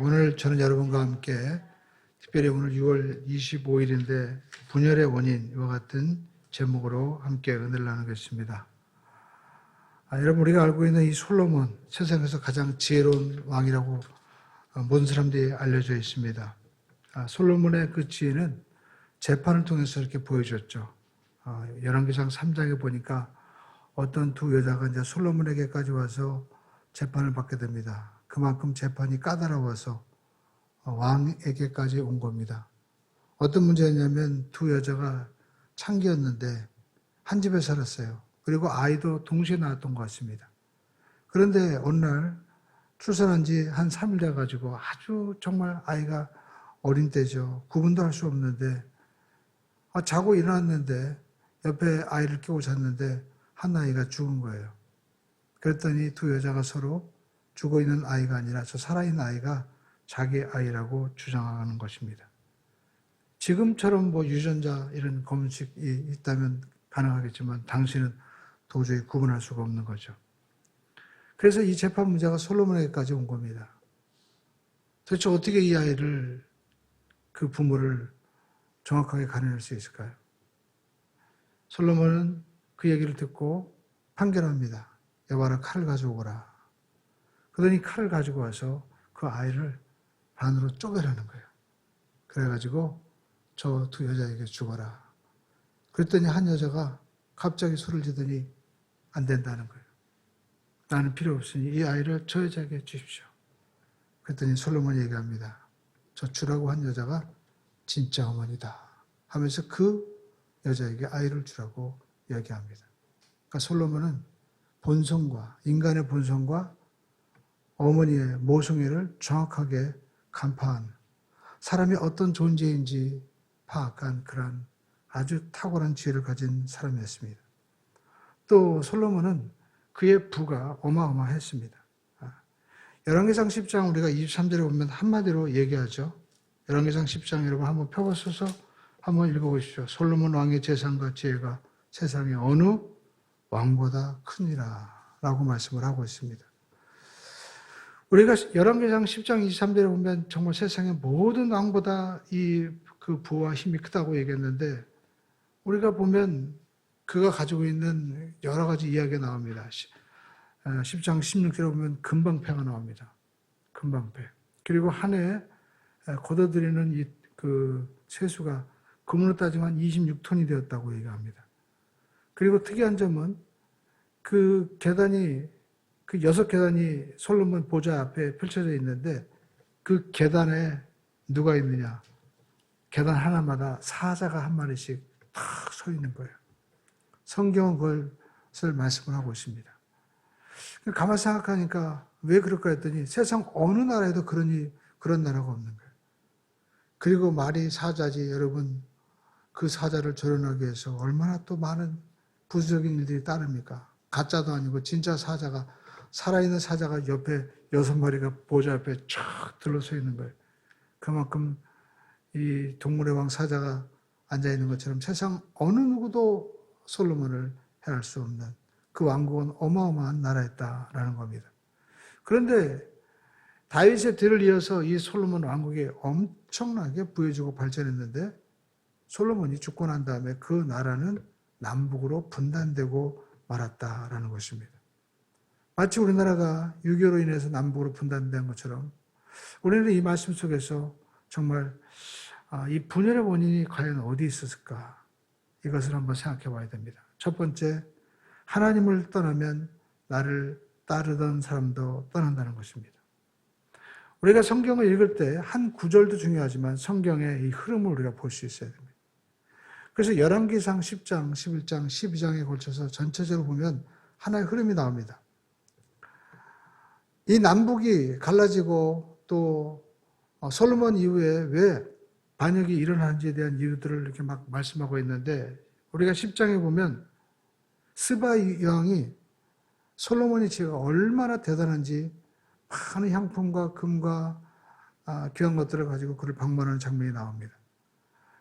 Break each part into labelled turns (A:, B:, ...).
A: 오늘 저는 여러분과 함께 특별히 오늘 6월 25일인데 분열의 원인 이와 같은 제목으로 함께 은혜를 나누겠습니다. 여러분 우리가 알고 있는 이 솔로몬 세상에서 가장 지혜로운 왕이라고 모든 사람들이 알려져 있습니다. 솔로몬의 그 지혜는 재판을 통해서 이렇게 보여줬죠. 열왕기상 3장에 보니까 어떤 두 여자가 이제 솔로몬에게까지 와서 재판을 받게 됩니다. 그만큼 재판이 까다로워서 왕에게까지 온 겁니다. 어떤 문제였냐면 두 여자가 창기였는데 한 집에 살았어요. 그리고 아이도 동시에 낳았던 것 같습니다. 그런데 어느 날 출산한 지 한 3일 돼가지고 아주 정말 아이가 어린 때죠. 구분도 할 수 없는데 자고 일어났는데 옆에 아이를 끼고 잤는데 한 아이가 죽은 거예요. 그랬더니 두 여자가 서로 죽어있는 아이가 아니라 저 살아있는 아이가 자기 아이라고 주장하는 것입니다. 지금처럼 유전자 이런 검식이 있다면 가능하겠지만 당시는 도저히 구분할 수가 없는 거죠. 그래서 이 재판 문제가 솔로몬에게까지 온 겁니다. 도대체 어떻게 이 아이를 그 부모를 정확하게 가려낼 수 있을까요? 솔로몬은 그 얘기를 듣고 판결합니다. 여봐라 칼을 가져오거라. 그러더니 칼을 가지고 와서 그 아이를 반으로 쪼개라는 거예요. 그래가지고 저 두 여자에게 죽어라. 그랬더니 한 여자가 갑자기 소리를 지더니 안 된다는 거예요. 나는 필요 없으니 이 아이를 저 여자에게 주십시오. 그랬더니 솔로몬이 얘기합니다. 저 주라고 한 여자가 진짜 어머니다 하면서 그 여자에게 아이를 주라고 이야기합니다. 그러니까 솔로몬은 본성과 인간의 본성과 어머니의 모성애를 정확하게 간파한 사람이 어떤 존재인지 파악한 그런 아주 탁월한 지혜를 가진 사람이었습니다. 또 솔로몬은 그의 부가 어마어마했습니다. 열왕기상 10장 우리가 23절에 보면 한마디로 얘기하죠. 열왕기상 10장 여러분 한번 펴보셔서 한번 읽어보십시오. 솔로몬 왕의 재산과 지혜가 세상에 어느 왕보다 크니라 라고 말씀을 하고 있습니다. 우리가 열왕기상 10장 23절에 보면 정말 세상의 모든 왕보다 그 부와 힘이 크다고 얘기했는데 우리가 보면 그가 가지고 있는 여러 가지 이야기가 나옵니다. 10장 16절에 보면 금방패가 나옵니다. 금방패. 그리고 한 해에 걷어들이는 그 세수가 금으로 따지면 26톤이 되었다고 얘기합니다. 그리고 특이한 점은 그 계단이 그 6계단이 솔로몬 보좌 앞에 펼쳐져 있는데 그 계단에 누가 있느냐? 계단 하나마다 사자가 한 마리씩 탁 서 있는 거예요. 성경은 그것을 말씀을 하고 있습니다. 가만히 생각하니까 왜 그럴까 했더니 세상 어느 나라에도 그런 나라가 없는 거예요. 그리고 말이 사자지 여러분 그 사자를 조련하기 위해서 얼마나 또 많은 부수적인 일들이 따릅니까? 가짜도 아니고 진짜 사자가 살아있는 사자가 옆에 6마리가 보좌 앞에 쫙 들러서 있는 거예요. 그만큼 이 동물의 왕 사자가 앉아있는 것처럼 세상 어느 누구도 솔로몬을 해할 수 없는 그 왕국은 어마어마한 나라였다라는 겁니다. 그런데 다윗의 뒤를 이어서 이 솔로몬 왕국이 엄청나게 부해지고 발전했는데 솔로몬이 죽고 난 다음에 그 나라는 남북으로 분단되고 말았다라는 것입니다. 마치 우리나라가 6.25로 인해서 남북으로 분단된 것처럼 우리는 이 말씀 속에서 정말 이 분열의 원인이 과연 어디 있었을까? 이것을 한번 생각해 봐야 됩니다. 첫 번째, 하나님을 떠나면 나를 따르던 사람도 떠난다는 것입니다. 우리가 성경을 읽을 때 한 구절도 중요하지만 성경의 이 흐름을 우리가 볼 수 있어야 됩니다. 그래서 열왕기상 10장, 11장, 12장에 걸쳐서 전체적으로 보면 하나의 흐름이 나옵니다. 이 남북이 갈라지고 또 솔로몬 이후에 왜 반역이 일어나는지에 대한 이유들을 이렇게 막 말씀하고 있는데 우리가 10장에 보면 스바 왕이 솔로몬의 지혜가 얼마나 대단한지 많은 향품과 금과 귀한 것들을 가지고 그를 방문하는 장면이 나옵니다.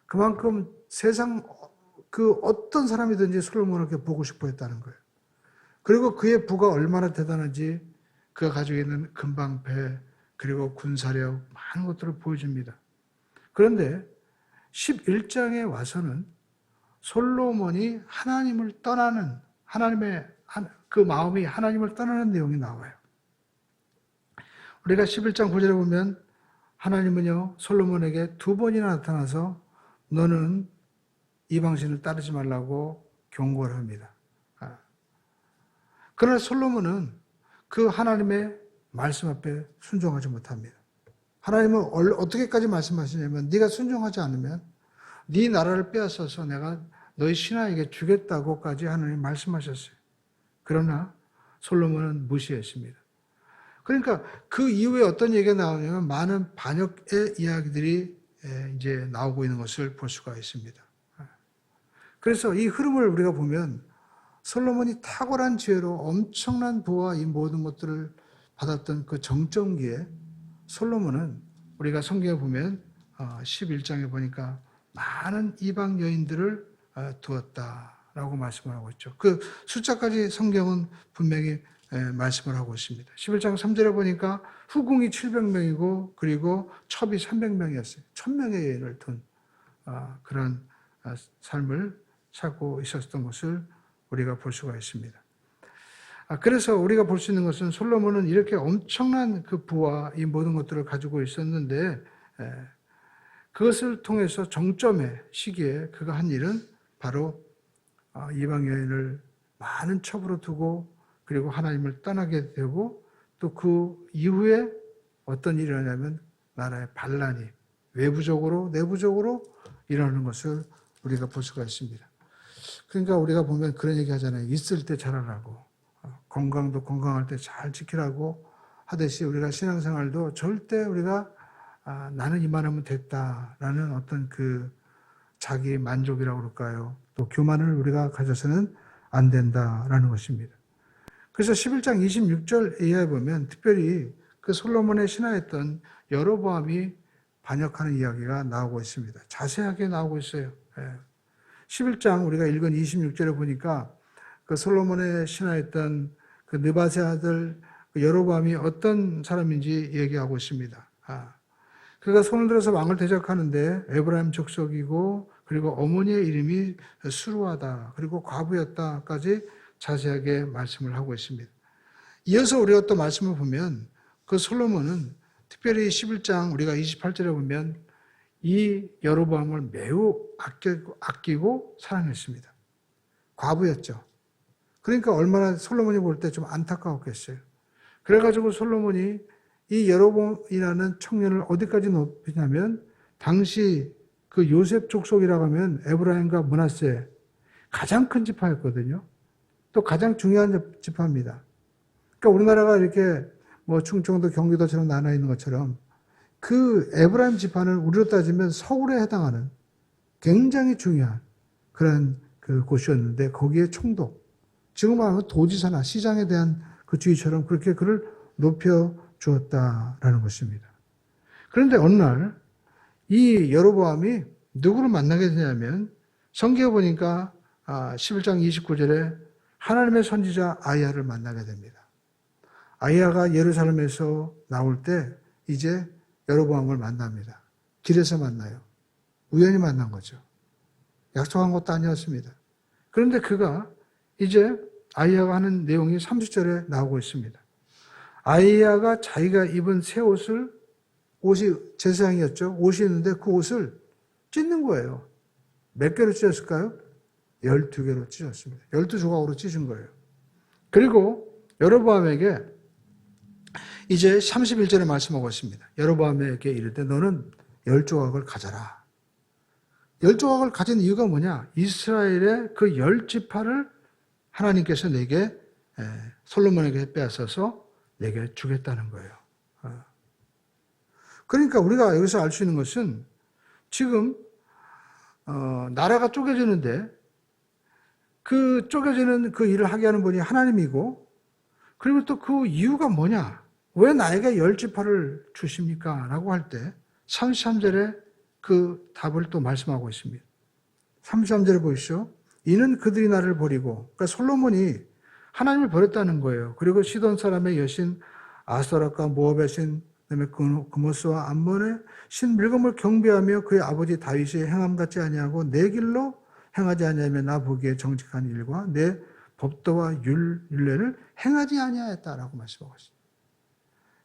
A: 그만큼 세상 그 어떤 사람이든지 솔로몬을 이렇게 보고 싶어 했다는 거예요. 그리고 그의 부가 얼마나 대단한지 그가 가지고 있는 금방패 그리고 군사력 많은 것들을 보여줍니다. 그런데 11장에 와서는 솔로몬이 하나님을 떠나는, 하나님의 그 마음이 하나님을 떠나는 내용이 나와요. 우리가 11장 9절에 보면 하나님은요, 솔로몬에게 2번이나 나타나서 너는 이방신을 따르지 말라고 경고를 합니다. 그러나 솔로몬은 그 하나님의 말씀 앞에 순종하지 못합니다. 하나님은 어떻게까지 말씀하시냐면 네가 순종하지 않으면 네 나라를 빼앗아서 내가 너희 신하에게 주겠다고까지 하나님 말씀하셨어요. 그러나 솔로몬은 무시했습니다. 그러니까 그 이후에 어떤 얘기가 나오냐면 많은 반역의 이야기들이 이제 나오고 있는 것을 볼 수가 있습니다. 그래서 이 흐름을 우리가 보면 솔로몬이 탁월한 지혜로 엄청난 부와 이 모든 것들을 받았던 그 정점기에 솔로몬은 우리가 성경에 보면 11장에 보니까 많은 이방 여인들을 두었다라고 말씀을 하고 있죠. 그 숫자까지 성경은 분명히 말씀을 하고 있습니다. 11장 3절에 보니까 후궁이 700명이고 그리고 첩이 300명이었어요. 1000명의 여인을 둔 그런 삶을 살고 있었던 것을 우리가 볼 수가 있습니다. 그래서 우리가 볼 수 있는 것은 솔로몬은 이렇게 엄청난 그 부와 이 모든 것들을 가지고 있었는데 그것을 통해서 정점의 시기에 그가 한 일은 바로 이방 여인을 많은 첩으로 두고 그리고 하나님을 떠나게 되고 또 그 이후에 어떤 일이 일어나냐면 나라의 반란이 외부적으로 내부적으로 일어나는 것을 우리가 볼 수가 있습니다. 그러니까 우리가 보면 그런 얘기 하잖아요. 있을 때 잘하라고. 건강도 건강할 때 잘 지키라고 하듯이 우리가 신앙생활도 절대 우리가 나는 이만하면 됐다라는 어떤 그 자기 만족이라고 그럴까요? 또 교만을 우리가 가져서는 안 된다라는 것입니다. 그래서 11장 26절 이하에 보면 특별히 그 솔로몬의 신하였던 여로보암이 반역하는 이야기가 나오고 있습니다. 자세하게 나오고 있어요. 11장 우리가 읽은 26절에 보니까 그 솔로몬의 신하였던 그 느밧의 아들 여로보암이 어떤 사람인지 얘기하고 있습니다. 그가 손을 들어서 왕을 대적하는데 에브라임 족속이고 그리고 어머니의 이름이 수루하다 그리고 과부였다까지 자세하게 말씀을 하고 있습니다. 이어서 우리가 또 말씀을 보면 그 솔로몬은 특별히 11장 우리가 28절에 보면 이 여로보암을 매우 아끼고 사랑했습니다. 과부였죠. 그러니까 얼마나 솔로몬이 볼 때 좀 안타까웠겠어요. 그래가지고 솔로몬이 이 여로보암이라는 청년을 어디까지 높이냐면 당시 그 요셉 족속이라고 하면 에브라임과 므낫세 가장 큰 지파였거든요. 또 가장 중요한 지파입니다. 그러니까 우리나라가 이렇게 뭐 충청도 경기도처럼 나눠 있는 것처럼 그 에브라임 지파는 우리로 따지면 서울에 해당하는 굉장히 중요한 그런 그 곳이었는데 거기에 총독, 지금 말하면 도지사나 시장에 대한 그 주의처럼 그렇게 그를 높여 주었다라는 것입니다. 그런데 어느 날 이 여로보암이 누구를 만나게 되냐면 성경에 보니까 11장 29절에 하나님의 선지자 아이야를 만나게 됩니다. 아이야가 예루살렘에서 나올 때 이제 여로보암을 만납니다. 길에서 만나요. 우연히 만난 거죠. 약속한 것도 아니었습니다. 그런데 그가 이제 아이야가 하는 내용이 30절에 나오고 있습니다. 아이야가 자기가 입은 새 옷이 제사장이었죠. 옷이 있는데 그 옷을 찢는 거예요. 몇 개로 찢었을까요? 12개로 찢었습니다. 12조각으로 찢은 거예요. 그리고 여로보암에게 이제 31절에 말씀하고 있습니다. 여로보암에게 이르되 너는 10조각을 가져라. 10조각을 가진 이유가 뭐냐? 이스라엘의 그 10지파를 하나님께서 내게 솔로몬에게 빼앗아서 내게 주겠다는 거예요. 그러니까 우리가 여기서 알 수 있는 것은 지금 나라가 쪼개지는데 그 쪼개지는 그 일을 하게 하는 분이 하나님이고 그리고 또 그 이유가 뭐냐? 왜 나에게 10지파를 주십니까? 라고 할 때 33절에 그 답을 또 말씀하고 있습니다. 33절에 보시죠. 이는 그들이 나를 버리고 그러니까 솔로몬이 하나님을 버렸다는 거예요. 그리고 시돈 사람의 여신 아스토락과 모압의 신 그다음에 그모스와 암몬의 신 밀검을 경배하며 그의 아버지 다윗의 행함 같지 아니하고 내 길로 행하지 아니하며 나 보기에 정직한 일과 내 법도와 율례를 행하지 아니하였다라고 말씀하고 있습니다.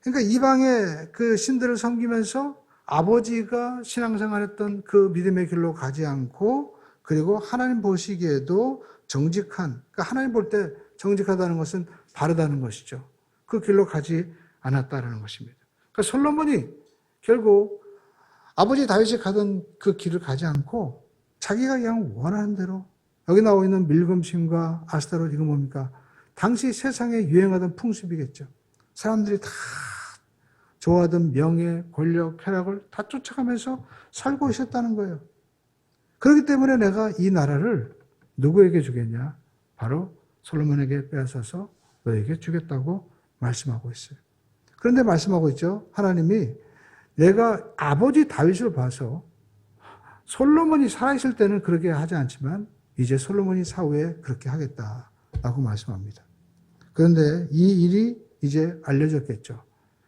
A: 그러니까 이방의 그 신들을 섬기면서 아버지가 신앙생활했던 그 믿음의 길로 가지 않고 그리고 하나님 보시기에도 정직한, 그러니까 하나님 볼 때 정직하다는 것은 바르다는 것이죠. 그 길로 가지 않았다라는 것입니다. 그러니까 솔로몬이 결국 아버지 다윗이 가던 그 길을 가지 않고 자기가 그냥 원하는 대로 여기 나와 있는 밀검신과 아스타롯 이거 뭡니까? 당시 세상에 유행하던 풍습이겠죠. 사람들이 다 좋아하던 명예, 권력, 쾌락을 다 쫓아가면서 살고 있었다는 거예요. 그렇기 때문에 내가 이 나라를 누구에게 주겠냐? 바로 솔로몬에게 빼앗아서 너에게 주겠다고 말씀하고 있어요. 그런데 말씀하고 있죠. 하나님이 내가 아버지 다윗을 봐서 솔로몬이 살아있을 때는 그렇게 하지 않지만 이제 솔로몬이 사후에 그렇게 하겠다라고 말씀합니다. 그런데 이 일이 이제 알려졌겠죠.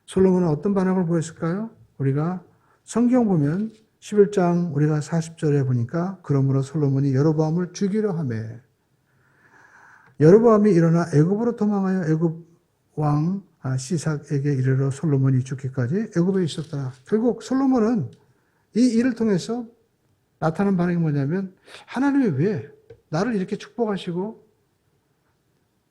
A: 솔로몬은 어떤 반응을 보였을까요? 우리가 성경 보면 11장 우리가 40절에 보니까 그러므로 솔로몬이 여로보암을 죽이려 하매 여로보암이 일어나 애굽으로 도망하여 애굽 왕 시삭에게 이르러 솔로몬이 죽기까지 애굽에 있었다. 결국 솔로몬은 이 일을 통해서 나타난 반응이 뭐냐면 하나님이 왜 나를 이렇게 축복하시고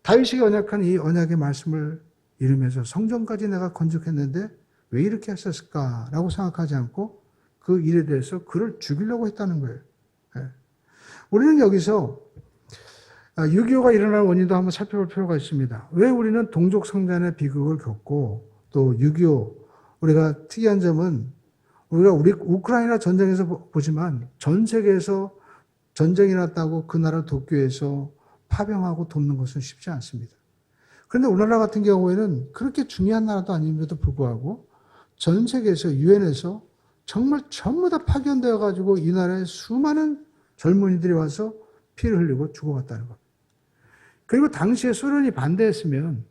A: 다윗에게 언약한 이 언약의 말씀을 이루면서 성전까지 내가 건축했는데 왜 이렇게 했었을까라고 생각하지 않고 그 일에 대해서 그를 죽이려고 했다는 거예요. 우리는 여기서 6.25가 일어날 원인도 한번 살펴볼 필요가 있습니다. 왜 우리는 동족 상잔의 비극을 겪고 또 6.25 우리가 특이한 점은 우리 우크라이나 전쟁에서 보지만 전 세계에서 전쟁이 났다고 그 나라 도쿄에서 파병하고 돕는 것은 쉽지 않습니다. 그런데 우리나라 같은 경우에는 그렇게 중요한 나라도 아님에도 불구하고 전 세계에서 유엔에서 정말 전부 다 파견되어 가지고 이 나라에 수많은 젊은이들이 와서 피를 흘리고 죽어갔다는 겁니다. 그리고 당시에 소련이 반대했으면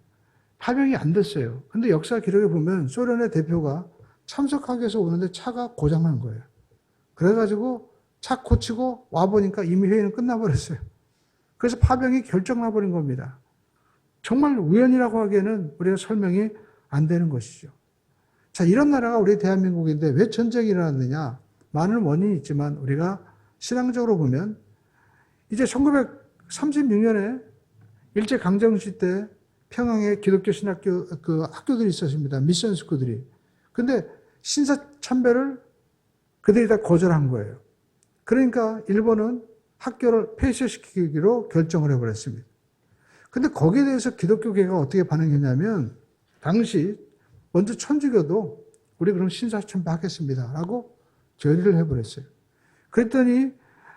A: 파병이 안 됐어요. 근데 역사 기록에 보면 소련의 대표가 참석하기 위해서 오는데 차가 고장난 거예요. 그래가지고 차 고치고 와보니까 이미 회의는 끝나버렸어요. 그래서 파병이 결정나버린 겁니다. 정말 우연이라고 하기에는 우리가 설명이 안 되는 것이죠. 자, 이런 나라가 우리 대한민국인데 왜 전쟁이 일어났느냐? 많은 원인이 있지만 우리가 신앙적으로 보면 이제 1936년에 일제강점기 때 평양에 기독교 신학교 그 학교들이 있었습니다. 미션 스쿨들이. 근데 신사참배를 그들이 다 거절한 거예요. 그러니까 일본은 학교를 폐쇄시키기로 결정을 해버렸습니다. 근데 거기에 대해서 기독교계가 어떻게 반응했냐면 당시 먼저 천주교도 우리 그럼 신사참배 하겠습니다 라고 결의를 해버렸어요. 그랬더니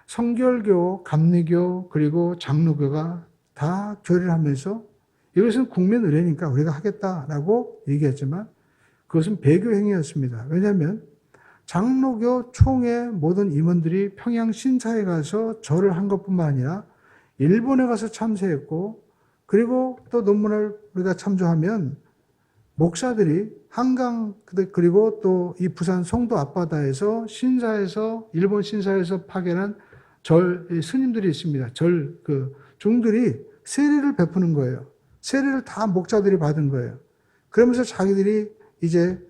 A: 성결교, 감리교 그리고 장로교가 다 결의를 하면서 이것은 국민 의례니까 우리가 하겠다라고 얘기했지만 그것은 배교 행위였습니다. 왜냐하면 장로교 총회 모든 임원들이 평양 신사에 가서 절을 한 것뿐만 아니라 일본에 가서 참새했고 그리고 또 논문을 우리가 참조하면 목사들이 한강 그리고 또 이 부산 송도 앞바다에서 신사에서 일본 신사에서 파견한 절 스님들이 있습니다. 절 그 종들이 세례를 베푸는 거예요. 세례를 다 목자들이 받은 거예요. 그러면서 자기들이 이제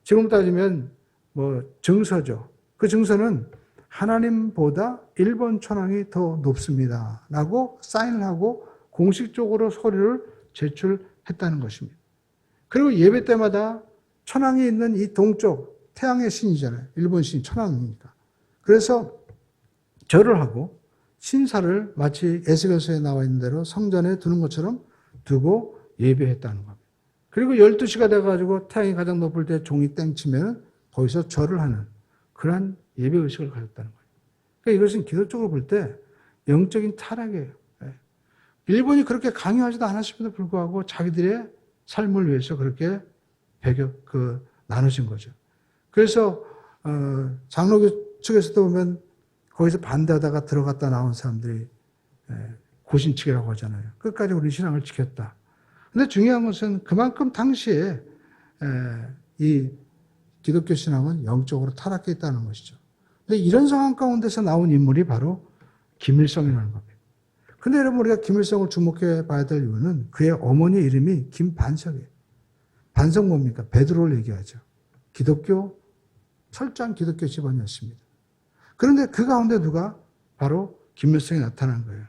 A: 지금 따지면 뭐 증서죠. 그 증서는 하나님보다 일본 천황이 더 높습니다. 라고 사인을 하고 공식적으로 서류를 제출했다는 것입니다. 그리고 예배 때마다 천황이 있는 이 동쪽 태양의 신이잖아요. 일본 신 천황이니까. 그래서 절을 하고 신사를 마치 에스겔서에 나와 있는 대로 성전에 두는 것처럼 두고 예배했다는 겁니다. 그리고 12시가 돼가지고 태양이 가장 높을 때 종이 땡치면 거기서 절을 하는 그러한 예배의식을 가졌다는 거예요. 그러니까 이것은 기도적으로 볼 때 영적인 타락이에요. 일본이 그렇게 강요하지도 않았음에도 불구하고 자기들의 삶을 위해서 그렇게 나누신 거죠. 그래서 장로교 측에서도 보면 거기서 반대하다가 들어갔다 나온 사람들이 고신측이라고 하잖아요. 끝까지 우리 신앙을 지켰다. 근데 중요한 것은 그만큼 당시에 이 기독교 신앙은 영적으로 타락해 있다는 것이죠. 근데 이런 상황 가운데서 나온 인물이 바로 김일성이라는 겁니다. 근데 여러분 우리가 김일성을 주목해 봐야 될 이유는 그의 어머니 이름이 김반석이에요. 반석 뭡니까? 베드로를 얘기하죠. 철저한 기독교 집안이었습니다. 그런데 그 가운데 누가? 바로 김일성이 나타난 거예요.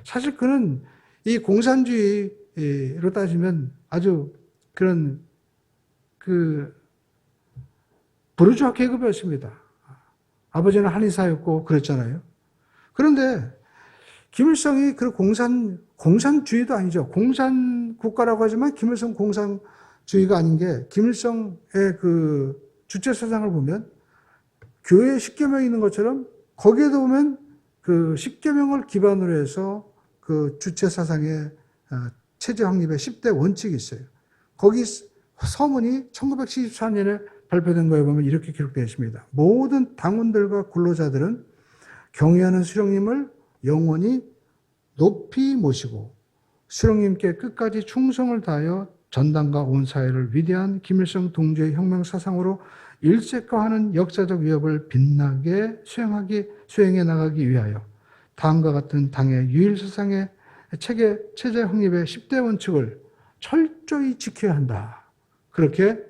A: 사실 그는 이 공산주의로 따지면 아주 그런 부르주아 계급이었습니다. 아버지는 한의사였고 그랬잖아요. 그런데 김일성이 그 공산주의도 아니죠. 공산국가라고 하지만 김일성 공산주의가 아닌 게 김일성의 그 주체사상을 보면 교회에 십계명이 있는 것처럼 거기에도 보면 그 십계명을 기반으로 해서 그 주체사상의 체제 확립의 10대 원칙이 있어요. 거기 서문이 1974년에 발표된 거에 보면 이렇게 기록되어 있습니다. 모든 당원들과 근로자들은 경의하는 수령님을 영원히 높이 모시고 수령님께 끝까지 충성을 다하여 전당과 온 사회를 위대한 김일성 동지의 혁명 사상으로 일색화하는 역사적 위협을 빛나게 수행해 나가기 위하여 다음과 같은 당의 유일 사상의 체제 확립의 10대 원칙을 철저히 지켜야 한다. 그렇게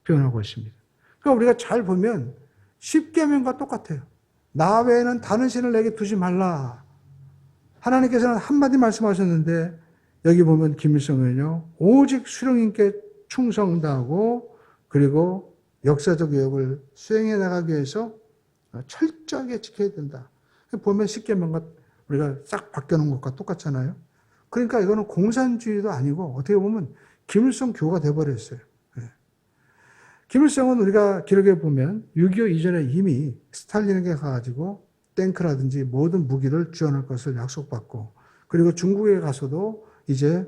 A: 표현하고 있습니다. 그러니까 우리가 잘 보면 10계명과 똑같아요. 나 외에는 다른 신을 내게 두지 말라. 하나님께서는 한마디 말씀하셨는데 여기 보면 김일성은요. 오직 수령님께 충성 다하고 그리고 역사적 위협을 수행해 나가기 위해서 철저하게 지켜야 된다. 보면 10계명과 우리가 싹 바뀌어놓은 것과 똑같잖아요. 그러니까 이거는 공산주의도 아니고 어떻게 보면 김일성 교가 돼버렸어요. 김일성은 우리가 기록해 보면 6.25 이전에 이미 스탈린에게 가가지고 탱크라든지 모든 무기를 지원할 것을 약속받고 그리고 중국에 가서도 이제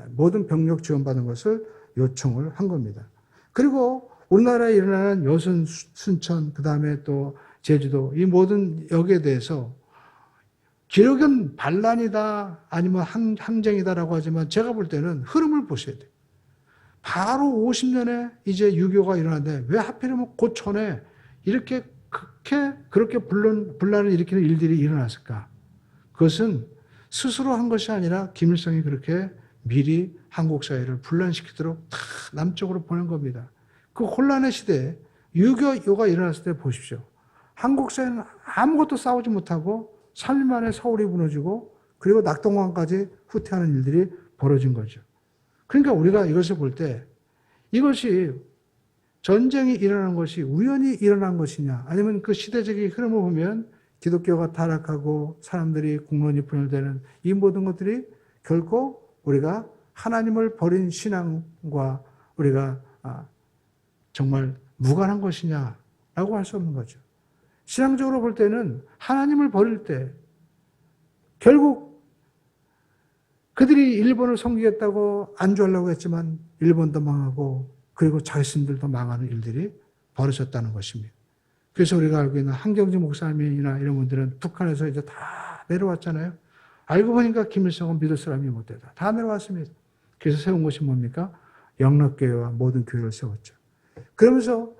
A: 모든 병력 지원받는 것을 요청을 한 겁니다. 그리고 우리나라에 일어나는 여순, 순천, 그 다음에 또 제주도 이 모든 역에 대해서 기록은 반란이다 아니면 항쟁이다라고 하지만 제가 볼 때는 흐름을 보셔야 돼요. 바로 50년에 이제 6.25가 일어나는데 왜 하필이면 그 전에 그렇게 분란을 일으키는 일들이 일어났을까? 그것은 스스로 한 것이 아니라 김일성이 그렇게 미리 한국 사회를 분란시키도록 다 남쪽으로 보낸 겁니다. 그 혼란의 시대에 6.25가 일어났을 때 보십시오. 한국 사회는 아무것도 싸우지 못하고 3일 만에 서울이 무너지고 그리고 낙동강까지 후퇴하는 일들이 벌어진 거죠. 그러니까 우리가 이것을 볼 때 이것이 전쟁이 일어난 것이 우연히 일어난 것이냐 아니면 그 시대적인 흐름을 보면 기독교가 타락하고 사람들이 공론이 분열되는 이 모든 것들이 결코 우리가 하나님을 버린 신앙과 우리가 정말 무관한 것이냐라고 할 수 없는 거죠. 신앙적으로 볼 때는 하나님을 버릴 때 결국 그들이 일본을 섬기겠다고 안주하려고 했지만 일본도 망하고 그리고 자신들도 망하는 일들이 벌어졌다는 것입니다. 그래서 우리가 알고 있는 한경주 목사님이나 이런 분들은 북한에서 이제 다 내려왔잖아요. 알고 보니까 김일성은 믿을 사람이 못 되다. 다 내려왔습니다. 그래서 세운 것이 뭡니까? 영락교회와 모든 교회를 세웠죠. 그러면서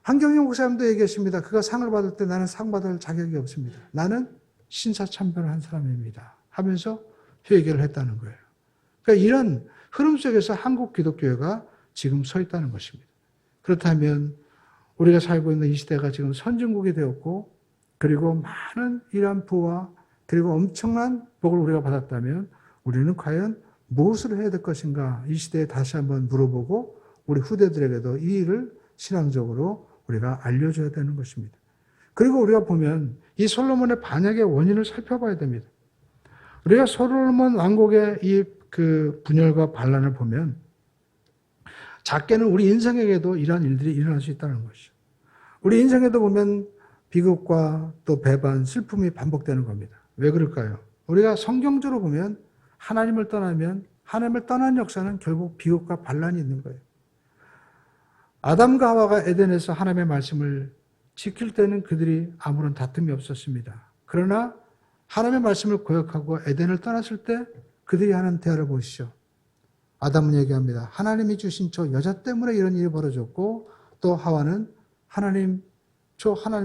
A: 한경주 목사님도 얘기했습니다. 그가 상을 받을 때 나는 상 받을 자격이 없습니다. 나는 신사참배를 한 사람입니다. 하면서 회개를 했다는 거예요. 그러니까 이런 흐름 속에서 한국 기독교회가 지금 서 있다는 것입니다. 그렇다면 우리가 살고 있는 이 시대가 지금 선진국이 되었고 그리고 많은 이러한 부와 그리고 엄청난 복을 우리가 받았다면 우리는 과연 무엇을 해야 될 것인가 이 시대에 다시 한번 물어보고 우리 후대들에게도 이 일을 신앙적으로 우리가 알려줘야 되는 것입니다. 그리고 우리가 보면 이 솔로몬의 반역의 원인을 살펴봐야 됩니다. 우리가 솔로몬 왕국의 이 그 분열과 반란을 보면 작게는 우리 인생에게도 이러한 일들이 일어날 수 있다는 것이죠. 우리 인생에도 보면 비극과 또 배반, 슬픔이 반복되는 겁니다. 왜 그럴까요? 우리가 성경적으로 보면 하나님을 떠나면 하나님을 떠난 역사는 결국 비극과 반란이 있는 거예요. 아담과 하와가 에덴에서 하나님의 말씀을 지킬 때는 그들이 아무런 다툼이 없었습니다. 그러나 하나님의 말씀을 고역하고 에덴을 떠났을 때 그들이 하는 대화를 보시죠. 아담은 얘기합니다. 하나님이 주신 저 여자 때문에 이런 일이 벌어졌고 또 하와는 하나님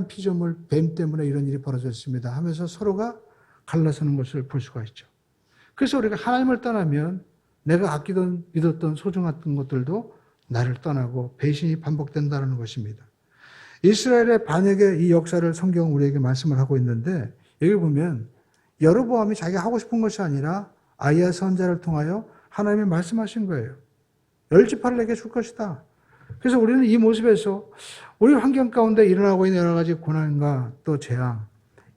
A: 피조물 뱀 때문에 이런 일이 벌어졌습니다 하면서 서로가 갈라서는 것을 볼 수가 있죠. 그래서 우리가 하나님을 떠나면 내가 아끼던 믿었던 소중했던 것들도 나를 떠나고 배신이 반복된다는 것입니다. 이스라엘의 반역의 이 역사를 성경은 우리에게 말씀을 하고 있는데 여기 보면 여로보암이 자기가 하고 싶은 것이 아니라 아이야 선지자를 통하여 하나님이 말씀하신 거예요. 10지파를 내게 줄 것이다. 그래서 우리는 이 모습에서 우리 환경 가운데 일어나고 있는 여러 가지 고난과 또 재앙,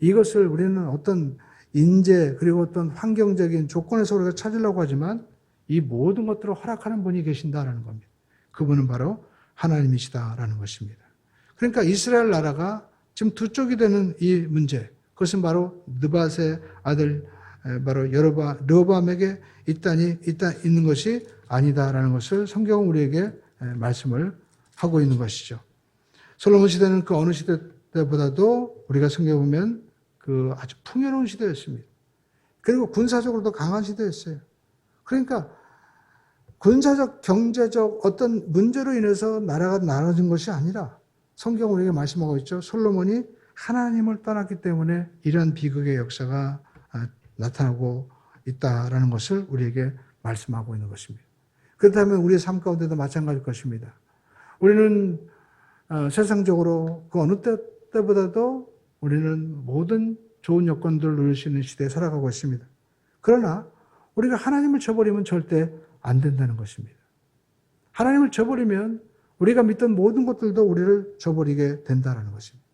A: 이것을 우리는 어떤 인재 그리고 어떤 환경적인 조건에서 우리가 찾으려고 하지만 이 모든 것들을 허락하는 분이 계신다라는 겁니다. 그분은 바로 하나님이시다라는 것입니다. 그러니까 이스라엘 나라가 지금 두 쪽이 되는 이 문제, 그것은 바로 느밧의 아들 바로 르호보암에게 있는 것이 아니다라는 것을 성경은 우리에게 말씀을 하고 있는 것이죠. 솔로몬 시대는 그 어느 시대 때보다도 우리가 성경에 보면 그 아주 풍요로운 시대였습니다. 그리고 군사적으로도 강한 시대였어요. 그러니까 군사적, 경제적 어떤 문제로 인해서 나라가 나눠진 것이 아니라 성경 우리에게 말씀하고 있죠. 솔로몬이 하나님을 떠났기 때문에 이런 비극의 역사가 나타나고 있다라는 것을 우리에게 말씀하고 있는 것입니다. 그렇다면 우리의 삶 가운데도 마찬가지일 것입니다. 우리는 세상적으로 그 어느 때보다도 우리는 모든 좋은 여건들을 누릴 수 있는 시대에 살아가고 있습니다. 그러나 우리가 하나님을 저버리면 절대 안 된다는 것입니다. 하나님을 저버리면 우리가 믿던 모든 것들도 우리를 저버리게 된다는 것입니다.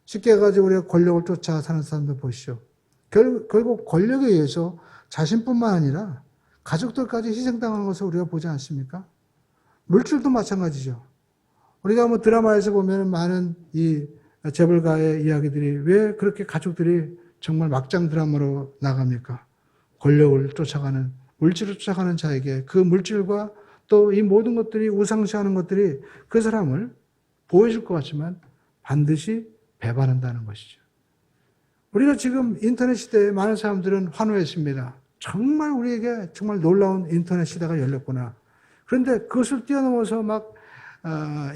A: 쉽게 가지고 우리가 권력을 쫓아 사는 사람들 보시죠. 결국 권력에 의해서 자신뿐만 아니라 가족들까지 희생당하는 것을 우리가 보지 않습니까? 물질도 마찬가지죠. 우리가 뭐 드라마에서 보면 많은 이 재벌가의 이야기들이 왜 그렇게 가족들이 정말 막장 드라마로 나갑니까? 권력을 쫓아가는, 물질을 쫓아가는 자에게 그 물질과 또 이 모든 것들이 우상시하는 것들이 그 사람을 보여줄 것 같지만 반드시 배반한다는 것이죠. 우리가 지금 인터넷 시대에 많은 사람들은 환호했습니다. 정말 우리에게 정말 놀라운 인터넷 시대가 열렸구나. 그런데 그것을 뛰어넘어서 막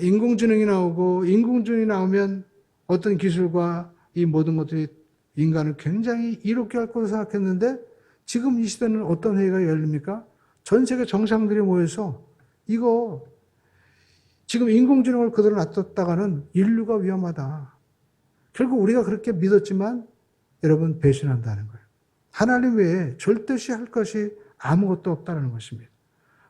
A: 인공지능이 나오고 인공지능이 나오면 어떤 기술과 이 모든 것들이 인간을 굉장히 이롭게 할 거라고 생각했는데 지금 이 시대는 어떤 회의가 열립니까? 전 세계 정상들이 모여서 이거 지금 인공지능을 그대로 놔뒀다가는 인류가 위험하다. 결국 우리가 그렇게 믿었지만 여러분 배신한다는 거예요. 하나님 외에 절대시 할 것이 아무것도 없다는 것입니다.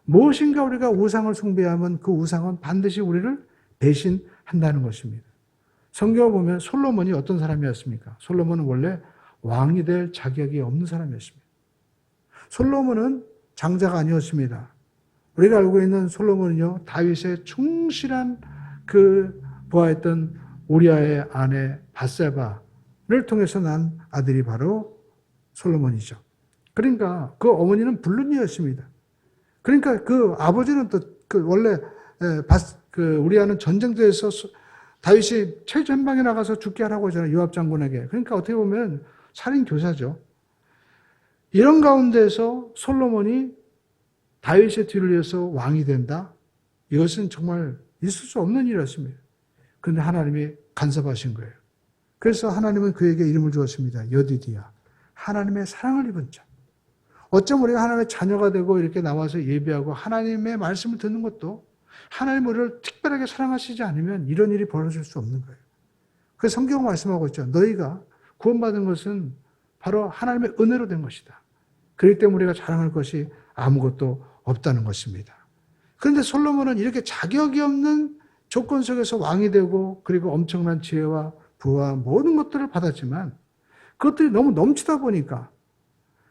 A: 무엇인가 우리가 우상을 숭배하면 그 우상은 반드시 우리를 배신한다는 것입니다. 성경을 보면 솔로몬이 어떤 사람이었습니까? 솔로몬은 원래 왕이 될 자격이 없는 사람이었습니다. 솔로몬은 장자가 아니었습니다. 우리가 알고 있는 솔로몬은요, 다윗의 충실한 그 보아했던 우리아의 아내 밧세바를 통해서 난 아들이 바로 솔로몬이죠. 그러니까 그 어머니는 불륜이었습니다. 그러니까 그 아버지는 또 그 원래 우리아는 전쟁터에서 다윗이 최전방에 나가서 죽게 하라고 하잖아요. 요압 장군에게. 그러니까 어떻게 보면 살인 교사죠. 이런 가운데서 솔로몬이 다윗의 뒤를 이어서 왕이 된다? 이것은 정말 있을 수 없는 일이었습니다. 그런데 하나님이 간섭하신 거예요. 그래서 하나님은 그에게 이름을 주었습니다. 여디디야. 하나님의 사랑을 입은 자. 어쩜 우리가 하나님의 자녀가 되고 이렇게 나와서 예배하고 하나님의 말씀을 듣는 것도 하나님 우리를 특별하게 사랑하시지 않으면 이런 일이 벌어질 수 없는 거예요. 그래서 성경은 말씀하고 있죠. 너희가 구원받은 것은 바로 하나님의 은혜로 된 것이다. 그렇기 때문에 우리가 자랑할 것이 아무것도 없다는 것입니다. 그런데 솔로몬은 이렇게 자격이 없는 조건 속에서 왕이 되고 그리고 엄청난 지혜와 부와 모든 것들을 받았지만 그것들이 너무 넘치다 보니까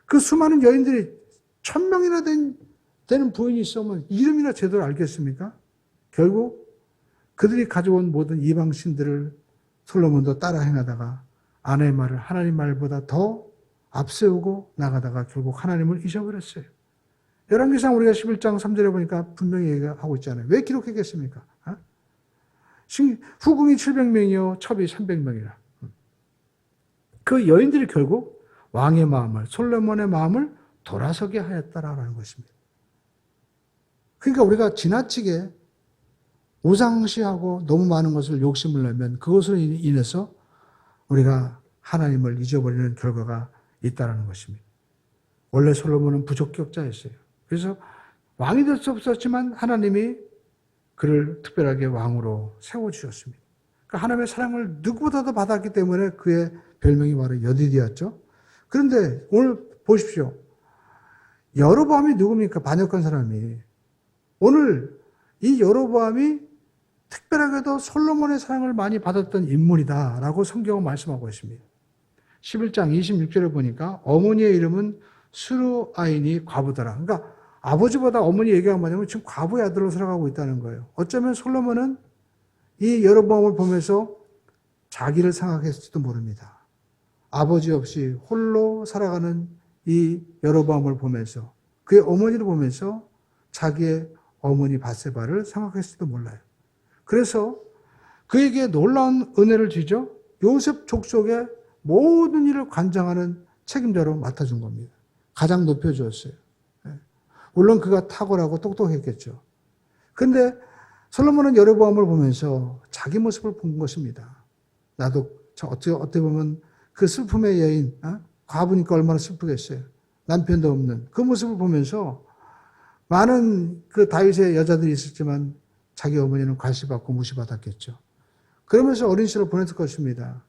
A: 그 수많은 여인들이 1000명이나 되는 부인이 있으면 이름이나 제대로 알겠습니까? 결국 그들이 가져온 모든 이방 신들을 솔로몬도 따라 행하다가 아내의 말을 하나님 말보다 더 앞세우고 나가다가 결국 하나님을 잊어버렸어요. 열왕기상 우리가 11장 3절에 보니까 분명히 얘기하고 있잖아요. 왜 기록했겠습니까? 후궁이 700명이요 첩이 300명이라. 그 여인들이 결국 왕의 마음을 솔로몬의 마음을 돌아서게 하였다라는 것입니다. 그러니까 우리가 지나치게 우상시하고 너무 많은 것을 욕심을 내면 그것으로 인해서 우리가 하나님을 잊어버리는 결과가 있다는 것입니다. 원래 솔로몬은 부족격자였어요. 그래서 왕이 될 수 없었지만 하나님이 그를 특별하게 왕으로 세워주셨습니다. 그러니까 하나님의 사랑을 누구보다도 받았기 때문에 그의 별명이 바로 여디디였죠. 그런데 오늘 보십시오. 여로보암이 누굽니까? 반역한 사람이. 오늘 이 여로보암이 특별하게도 솔로몬의 사랑을 많이 받았던 인물이다라고 성경은 말씀하고 있습니다. 11장 26절에 보니까 어머니의 이름은 수르아인이 과부더라. 그러니까 아버지보다 어머니 얘기가 뭐냐면 지금 과부의 아들로 살아가고 있다는 거예요. 어쩌면 솔로몬은 이 여로보암을 보면서 자기를 생각했을지도 모릅니다. 아버지 없이 홀로 살아가는 이 여로보암을 보면서 그의 어머니를 보면서 자기의 어머니 밧세바를 생각했을지도 몰라요. 그래서 그에게 놀라운 은혜를 주죠. 요셉 족속의 모든 일을 관장하는 책임자로 맡아준 겁니다. 가장 높여주었어요. 물론 그가 탁월하고 똑똑했겠죠. 그런데 솔로몬은 여로보암을 보면서 자기 모습을 본 것입니다. 나도 어떻게 보면 그 슬픔의 여인, 과부니까 얼마나 슬프겠어요. 남편도 없는 그 모습을 보면서 많은 그 다윗의 여자들이 있었지만 자기 어머니는 괄시받고 무시받았겠죠. 그러면서 어린 시절을 보냈을 것입니다.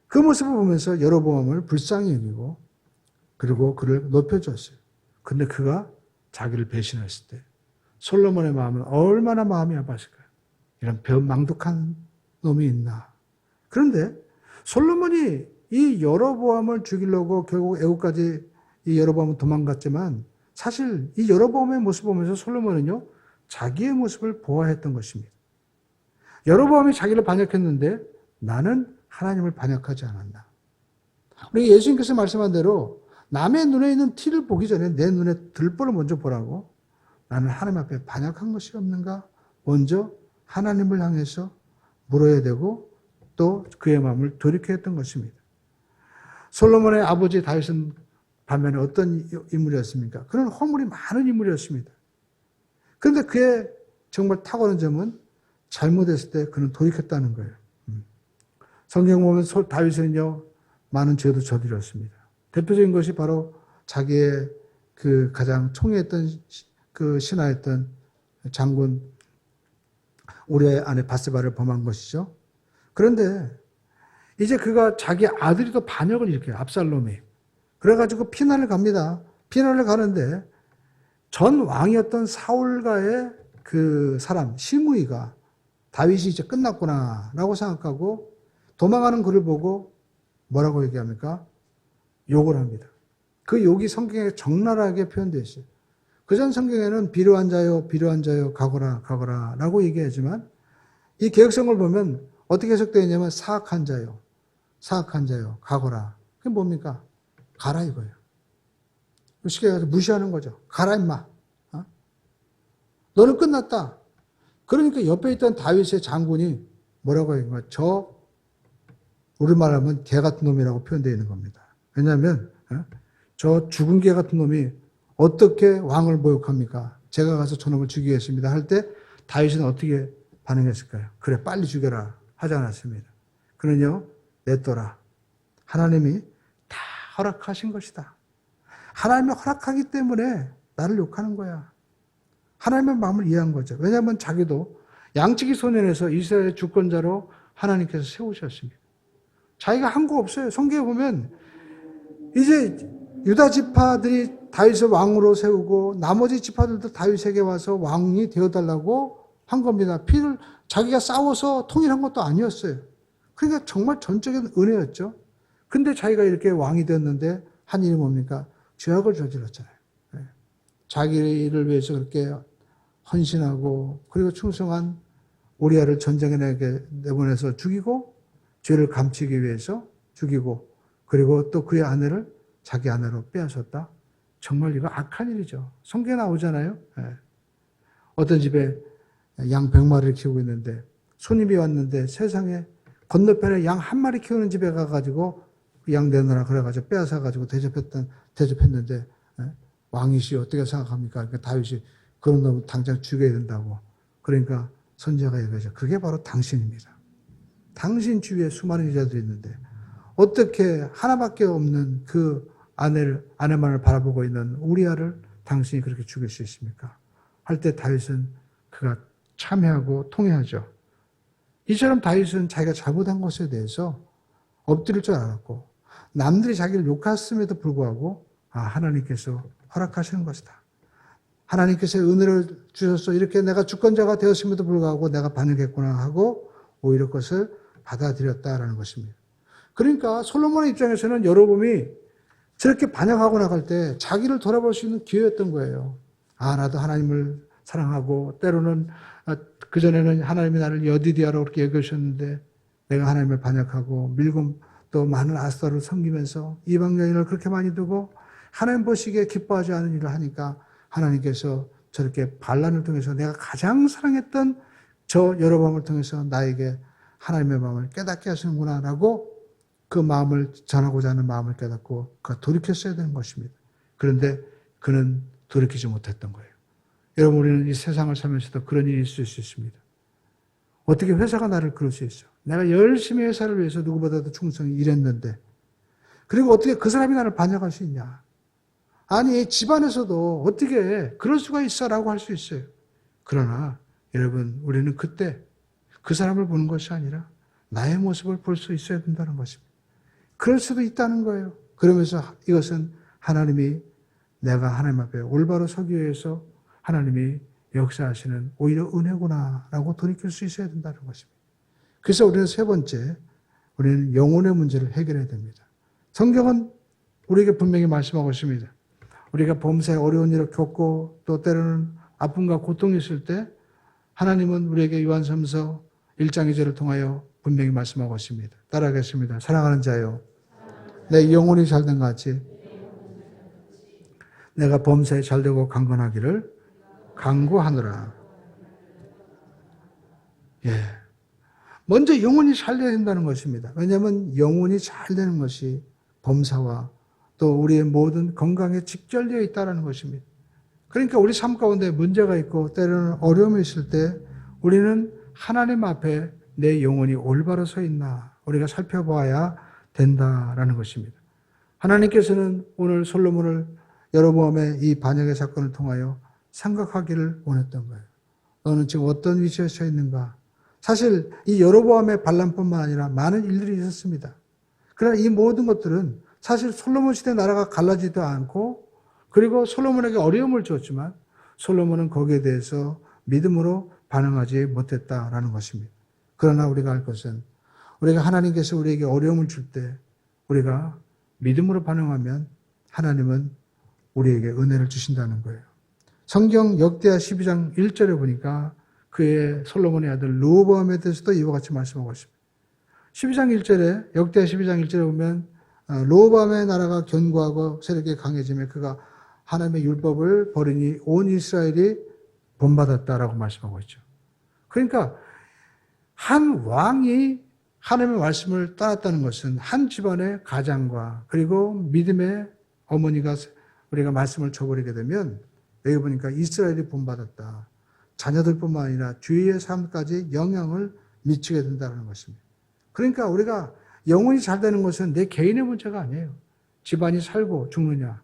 A: 그 모습을 보면서 여로보암을 불쌍히 여기고 그리고 그를 높여줬어요. 근데 그가 자기를 배신했을 때 솔로몬의 마음은 얼마나 마음이 아팠을까요? 이런 변망독한 놈이 있나. 그런데 솔로몬이 이 여로보암을 죽이려고 결국 애국까지 이 여로보암은 도망갔지만 사실 이 여로보암의 모습을 보면서 솔로몬은요 자기의 모습을 보아했던 것입니다. 여로보암이 자기를 반역했는데 나는 하나님을 반역하지 않았나. 우리 예수님께서 말씀한 대로 남의 눈에 있는 티를 보기 전에 내 눈에 들보를 먼저 보라고. 나는 하나님 앞에 반역한 것이 없는가? 먼저 하나님을 향해서 물어야 되고 또 그의 마음을 돌이켜야 했던 것입니다. 솔로몬의 아버지 다윗은 반면에 어떤 인물이었습니까? 그는 허물이 많은 인물이었습니다. 그런데 그의 정말 탁월한 점은 잘못했을 때 그는 돌이켰다는 거예요. 성경 보면 다윗은요 많은 죄도 저질렀습니다. 대표적인 것이 바로 자기의 그 가장 총애했던 그 신하였던 장군 우리아의 아내 밧세바를 범한 것이죠. 그런데 이제 그가 자기 아들이 또 반역을 일으켜요. 압살롬이. 그래가지고 피난을 갑니다. 피난을 가는데 전 왕이었던 사울가의 그 사람 시므이가 다윗이 이제 끝났구나라고 생각하고 도망가는 그를 보고 뭐라고 얘기합니까? 욕을 합니다. 그 욕이 성경에 적나라하게 표현되어 있어요. 그전 성경에는 비료한 자요, 가거라 라고 얘기하지만 이 개역성을 보면 어떻게 해석되어 있냐면 사악한 자요, 가거라. 그게 뭡니까? 가라 이거예요. 쉽게 해서 무시하는 거죠. 가라 임마. 너는 끝났다. 그러니까 옆에 있던 다윗의 장군이 뭐라고 해요? 우리말 하면 개 같은 놈이라고 표현되어 있는 겁니다. 왜냐하면 저 죽은 개 같은 놈이 어떻게 왕을 모욕합니까? 제가 가서 저놈을 죽이겠습니다. 할 때 다윗은 어떻게 반응했을까요? 그래 빨리 죽여라 하지 않았습니다. 그는요 냈더라. 하나님이 다 허락하신 것이다. 하나님이 허락하기 때문에 나를 욕하는 거야. 하나님의 마음을 이해한 거죠. 왜냐하면 자기도 양치기 소년에서 이스라엘의 주권자로 하나님께서 세우셨습니다. 자기가 한 거 없어요. 성경에 보면 이제 유다 지파들이 다윗을 왕으로 세우고 나머지 지파들도 다윗에게 와서 왕이 되어달라고 한 겁니다. 피를 자기가 싸워서 통일한 것도 아니었어요. 그러니까 정말 전적인 은혜였죠. 근데 자기가 이렇게 왕이 되었는데 한 일이 뭡니까? 죄악을 저질렀잖아요. 자기를 위해서 그렇게 헌신하고 그리고 충성한 우리아를 전쟁에 내보내서 죽이고 죄를 감추기 위해서 죽이고 그리고 또 그의 아내를 자기 아내로 빼앗았다. 정말 이거 악한 일이죠. 성경에 나오잖아요. 어떤 집에 양 100마리를 키우고 있는데 손님이 왔는데 세상에 건너편에 양 한 마리 키우는 집에 가가지고 그 양 내놓으라 그래가지고 빼앗아가지고 대접했는데 왕이시 어떻게 생각합니까? 그러니까 다윗이 그런 놈 당장 죽여야 된다고. 그러니까 선지자가 얘기하죠. 그게 바로 당신입니다. 당신 주위에 수많은 여자들이 있는데 어떻게 하나밖에 없는 그 아내만을 바라보고 있는 우리아를 당신이 그렇게 죽일 수 있습니까? 할 때 다윗은 그가 참회하고 통회하죠. 이처럼 다윗은 자기가 잘못한 것에 대해서 엎드릴 줄 알았고 남들이 자기를 욕했음에도 불구하고 하나님께서 허락하시는 것이다. 하나님께서 은혜를 주셔서 이렇게 내가 주권자가 되었음에도 불구하고 내가 반응했구나 하고 오히려 그것을 받아들였다라는 것입니다. 그러니까 솔로몬의 입장에서는 여로보암이 저렇게 반역하고 나갈 때 자기를 돌아볼 수 있는 기회였던 거예요. 나도 하나님을 사랑하고 때로는 그전에는 하나님이 나를 여디디아라고 그렇게 얘기하셨는데 내가 하나님을 반역하고 밀고 또 많은 아스타를 섬기면서 이방 여인을 그렇게 많이 두고 하나님 보시기에 기뻐하지 않은 일을 하니까 하나님께서 저렇게 반란을 통해서 내가 가장 사랑했던 저 여로보암을 통해서 나에게 하나님의 마음을 깨닫게 하시는구나 라고 그 마음을 전하고자 하는 마음을 깨닫고 그가 돌이켰어야 되는 것입니다. 그런데 그는 돌이키지 못했던 거예요. 여러분 우리는 이 세상을 살면서도 그런 일이 있을 수 있습니다. 어떻게 회사가 나를 그럴 수 있어? 내가 열심히 회사를 위해서 누구보다도 충성히 일했는데 그리고 어떻게 그 사람이 나를 반역할 수 있냐? 아니 집안에서도 어떻게 그럴 수가 있어라고 할 수 있어요. 그러나 여러분 우리는 그때 그 사람을 보는 것이 아니라 나의 모습을 볼 수 있어야 된다는 것입니다. 그럴 수도 있다는 거예요. 그러면서 이것은 하나님이 내가 하나님 앞에 올바로 서기 위해서 하나님이 역사하시는 오히려 은혜구나라고 돌이킬 수 있어야 된다는 것입니다. 그래서 우리는 세 번째, 우리는 영혼의 문제를 해결해야 됩니다. 성경은 우리에게 분명히 말씀하고 있습니다. 우리가 범사에 어려운 일을 겪고 또 때로는 아픔과 고통이 있을 때 하나님은 우리에게 요한삼서 1장 2절을 통하여 분명히 말씀하고 있습니다. 따라하겠습니다. 사랑하는 자여, 내 영혼이 잘된 것 같이 내가 범사에 잘되고 강건하기를 간구하노라. 예. 먼저 영혼이 잘 돼야 된다는 것입니다. 왜냐하면 영혼이 잘 되는 것이 범사와 또 우리의 모든 건강에 직결되어 있다는 것입니다. 그러니까 우리 삶 가운데 문제가 있고 때로는 어려움이 있을 때 우리는 하나님 앞에 내 영혼이 올바로 서 있나 우리가 살펴봐야 된다라는 것입니다. 하나님께서는 오늘 솔로몬을 여로보암의 이 반역의 사건을 통하여 생각하기를 원했던 거예요. 너는 지금 어떤 위치에 서 있는가? 사실 이 여로보암의 반란뿐만 아니라 많은 일들이 있었습니다. 그러나 이 모든 것들은 사실 솔로몬 시대 나라가 갈라지도 않고 그리고 솔로몬에게 어려움을 주었지만 솔로몬은 거기에 대해서 믿음으로 반응하지 못했다라는 것입니다. 그러나 우리가 알 것은 우리가 하나님께서 우리에게 어려움을 줄 때 우리가 믿음으로 반응하면 하나님은 우리에게 은혜를 주신다는 거예요. 성경 역대하 12장 1절에 보니까 그의 솔로몬의 아들 르호보암에 대해서도 이와 같이 말씀하고 있습니다. 12장 1절에 역대하 12장 1절에 보면 르호보암의 나라가 견고하고 세력이 강해지며 그가 하나님의 율법을 버리니 온 이스라엘이 본받았다라고 말씀하고 있죠. 그러니까 한 왕이 하나님의 말씀을 따랐다는 것은 한 집안의 가장과 그리고 믿음의 어머니가 우리가 말씀을 줘버리게 되면 여기 보니까 이스라엘이 본받았다. 자녀들뿐만 아니라 주위의 삶까지 영향을 미치게 된다는 것입니다. 그러니까 우리가 영혼이 잘 되는 것은 내 개인의 문제가 아니에요. 집안이 살고 죽느냐.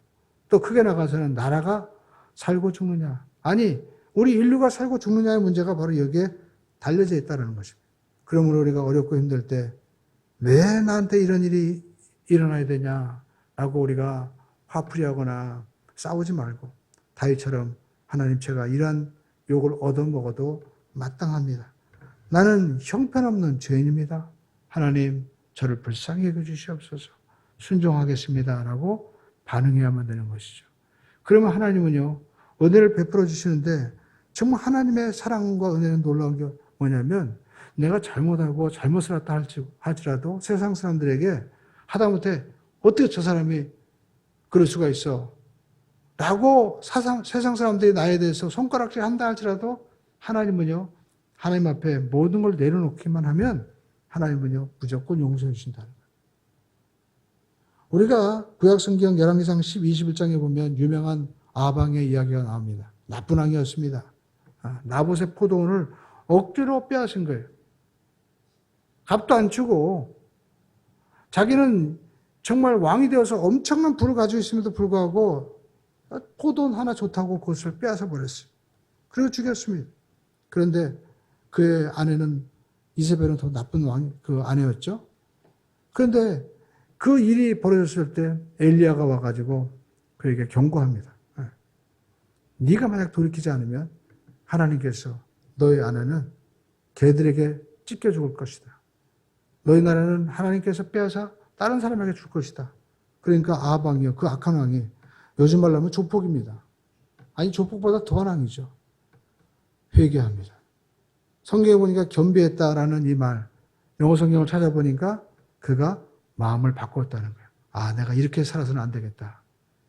A: 또 크게 나가서는 나라가 살고 죽느냐. 아니 우리 인류가 살고 죽느냐의 문제가 바로 여기에 달려져 있다는 것입니다. 그러므로 우리가 어렵고 힘들 때 왜 나한테 이런 일이 일어나야 되냐라고 우리가 화풀이하거나 싸우지 말고 다윗처럼 하나님 제가 이러한 욕을 얻어먹어도 마땅합니다. 나는 형편없는 죄인입니다. 하나님 저를 불쌍히 여겨주시옵소서. 순종하겠습니다. 라고 반응해야만 되는 것이죠. 그러면 하나님은요 은혜를 베풀어 주시는데 정말 하나님의 사랑과 은혜는 놀라운 게 뭐냐면 내가 잘못하고 잘못을 했다 할지라도 세상 사람들에게 하다못해 어떻게 저 사람이 그럴 수가 있어 라고 세상 사람들이 나에 대해서 손가락질 한다 할지라도 하나님은요 하나님 앞에 모든 걸 내려놓기만 하면 하나님은요 무조건 용서해 주신다는 거예요. 우리가 구약성경 열왕기상 21장에 보면 유명한 아방의 이야기가 나옵니다. 나쁜 왕이었습니다. 나봇의 포도원을 억지로 빼앗은 거예요. 값도 안 주고 자기는 정말 왕이 되어서 엄청난 부를 가지고 있음에도 불구하고 포도원 하나 좋다고 그것을 빼앗아 버렸어요. 그리고 죽였습니다. 그런데 그의 아내는 이세벨은 더 나쁜 그 아내였죠. 그런데 그 일이 벌어졌을 때 엘리야가 와가지고 그에게 경고합니다. 네가 만약 돌이키지 않으면 하나님께서 너의 아내는 개들에게 찢겨 죽을 것이다. 너희 나라는 하나님께서 빼앗아 다른 사람에게 줄 것이다. 그러니까 아합 왕이요, 그 악한 왕이 요즘 말로 하면 조폭입니다. 아니 조폭보다 더한 왕이죠. 회개합니다. 성경에 보니까 겸비했다라는 이 말, 영어 성경을 찾아보니까 그가 마음을 바꾸었다는 거예요. 내가 이렇게 살아서는 안 되겠다.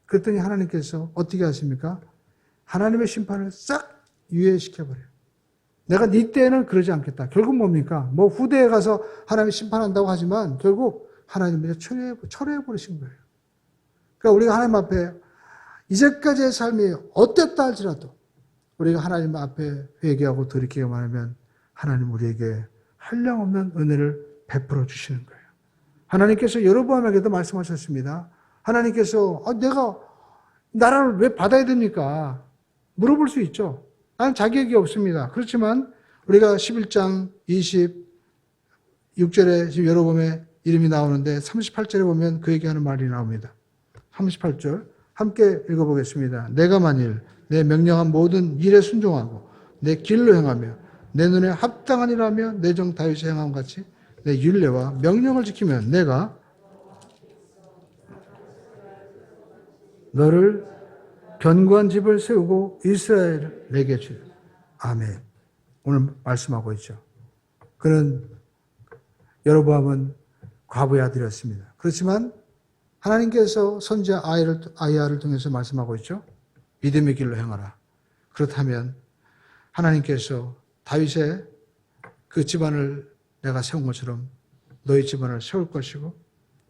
A: 그랬더니 하나님께서 어떻게 하십니까? 하나님의 심판을 싹 유예시켜버려요. 내가 네 때에는 그러지 않겠다. 결국 뭡니까? 뭐 후대에 가서 하나님이 심판한다고 하지만 결국 하나님이 철회해버리신 거예요. 그러니까 우리가 하나님 앞에 이제까지의 삶이 어땠다 할지라도 우리가 하나님 앞에 회개하고 돌이키기만 하면 하나님 우리에게 한량없는 은혜를 베풀어 주시는 거예요. 하나님께서 여로보암에게도 말씀하셨습니다. 하나님께서 내가 나라를 왜 받아야 됩니까? 물어볼 수 있죠. 나는 자격이 없습니다. 그렇지만 우리가 11장 26절에 지금 여로보암의 이름이 나오는데 38절에 보면 그 얘기하는 말이 나옵니다. 38절 함께 읽어보겠습니다. 내가 만일 내 명령한 모든 일에 순종하고 내 길로 행하며 내 눈에 합당한 일하며 내 종 다윗의 행함 같이 내 율례와 명령을 지키면 내가 너를 견고한 집을 세우고 이스라엘을 내게 주리라. 아멘. 오늘 말씀하고 있죠. 그는 여로보암은 과부의 아들이었습니다. 그렇지만 하나님께서 선지자 아이야를 통해서 말씀하고 있죠. 믿음의 길로 행하라. 그렇다면 하나님께서 다윗의 그 집안을 내가 세운 것처럼 너희 집안을 세울 것이고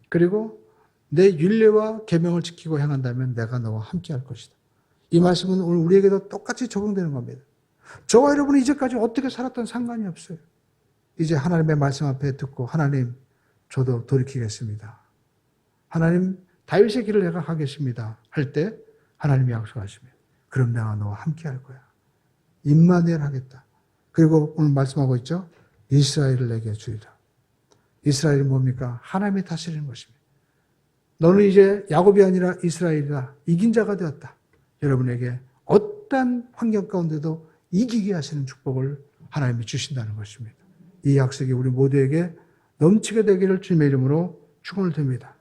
A: 그리고 내 율례와 계명을 지키고 행한다면 내가 너와 함께 할 것이다. 이 말씀은 오늘 우리에게도 똑같이 적용되는 겁니다. 저와 여러분이 이제까지 어떻게 살았던 상관이 없어요. 이제 하나님의 말씀 앞에 듣고 하나님 저도 돌이키겠습니다. 하나님 다윗의 길을 내가 가겠습니다. 할 때 하나님이 약속하십니다. 그럼 내가 너와 함께 할 거야. 임마누엘 하겠다. 그리고 오늘 말씀하고 있죠. 이스라엘을 내게 주리라. 이스라엘이 뭡니까? 하나님이 다스리는 것입니다. 너는 이제 야곱이 아니라 이스라엘이다. 이긴 자가 되었다. 여러분에게 어떤 환경 가운데도 이기게 하시는 축복을 하나님이 주신다는 것입니다. 이 약속이 우리 모두에게 넘치게 되기를 주님의 이름으로 축원을 드립니다.